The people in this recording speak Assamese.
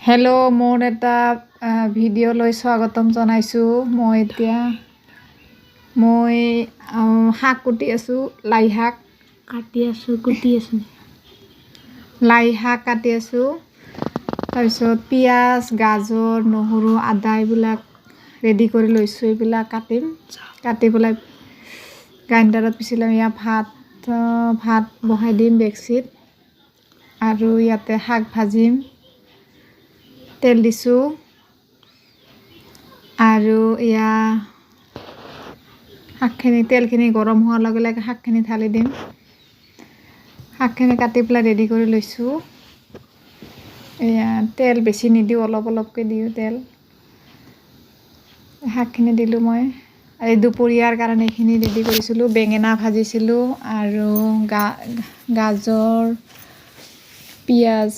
হেল্ল' মোৰ এটা ভিডিঅ'লৈ স্বাগতম জনাইছোঁ। মই শাক কুটি আছোঁ, লাই শাক কাটি আছোঁ। তাৰপিছত পিঁয়াজ, গাজৰ, নহৰু, আদা এইবিলাক ৰেডি কৰি লৈছোঁ। এইবিলাক কাটি পেলাই গ্ৰাইণ্ডাৰত পিচি ল'ম। ইয়াত ভাত বহাই দিম ডেক্সিত, আৰু ইয়াতে শাক ভাজিম। তেল দিছোঁ, আৰু এয়া তেলখিনি গৰম হোৱাৰ লগে লগে শাকখিনি ঢালি দিম। শাকখিনি কাটি পেলাই ৰেডি কৰি লৈছোঁ। এয়া তেল বেছি নিদিওঁ, অলপ অলপকৈ দিওঁ তেল। শাকখিনি দিলোঁ মই। এই দুপৰীয়াৰ কাৰণে এইখিনি ৰেডি কৰিছিলোঁ। বেঙেনা ভাজিছিলোঁ, আৰু গাজৰ, পিঁয়াজ